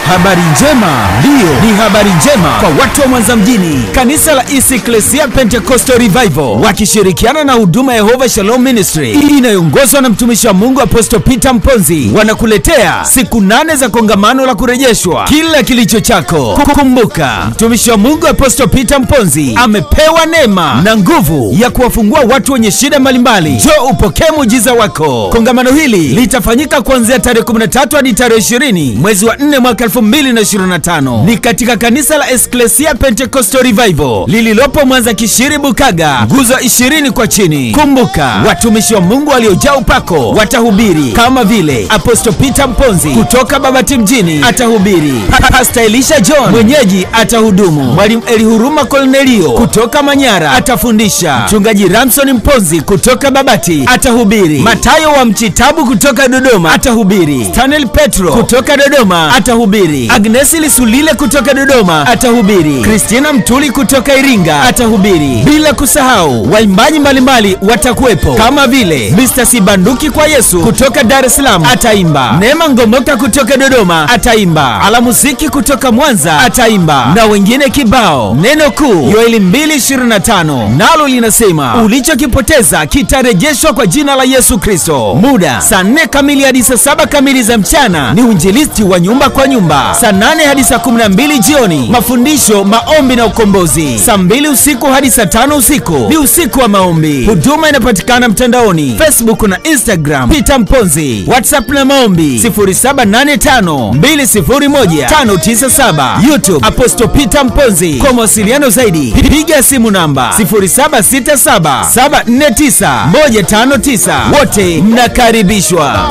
Habari njema, ndiyo, ni habari njema kwa watu wa Mwanza mjini. Kanisa la Ecclesia Pentecostal Revival wakishirikiana na huduma ya Jehovah Shalom Ministry inayoongozwa na mtumishi wa Mungu Apostle Peter Mponzi wanakuletea siku 8 za kongamano la kurejeshwa kila kilicho chako. Kumbuka, mtumishi wa Mungu Apostle Peter Mponzi amepewa neema na nguvu ya kuwafungua watu wenye shida mbalimbali. Njoo upokee muujiza wako. Kongamano hili litafanyika kuanzia tarehe 13 hadi tarehe 20 mwezi wa 4 mwaka 2025. Ni katika kanisa la Ecclesia Pentecostal Revival lililopo Mwanza Kishiri Bukaga, nguzo 20 kwa chini. Kumbuka, watumishi wa Mungu waliojaa upako watahubiri kama vile Apostle Peter Mponzi kutoka Babati mjini atahubiri, Pastor Elisha John mwenyeji atahudumu, Mwalimu Elihuruma Cornelio kutoka Manyara atafundisha, Mchungaji Ramson Mponzi kutoka Babati atahubiri, Matayo wa Mchitabu kutoka Dodoma atahubiri, Stanley Petro kutoka Dodoma atahubiri, Agnesi Lisulile kutoka Dodoma atahubiri, Christina Mtuli kutoka Iringa atahubiri. Bila kusahau waimbaji mbalimbali watakuwepo kama vile Mr. Sibanduki kwa Yesu kutoka Dar es Salaam ataimba, Neema Ngomoka kutoka Dodoma ataimba, Alamuziki kutoka Mwanza ataimba na wengine kibao. Neno kuu Yoeli 2:25 nalo linasema ulichokipoteza kitarejeshwa kwa jina la Yesu Kristo. Muda saa 4 kamili hadi saa 7 kamili za mchana ni uinjilisti wa nyumba kwa nyumba. Saa 8 hadi saa 12 jioni mafundisho, maombi na ukombozi. Saa 2 usiku hadi saa 5 usiku ni usiku wa maombi. Huduma inapatikana mtandaoni Facebook na Instagram Peter Mponzi. WhatsApp na maombi 0785201597. YouTube Apostle Peter Mponzi. Kwa mawasiliano zaidi piga simu namba 0767749159. Wote mnakaribishwa.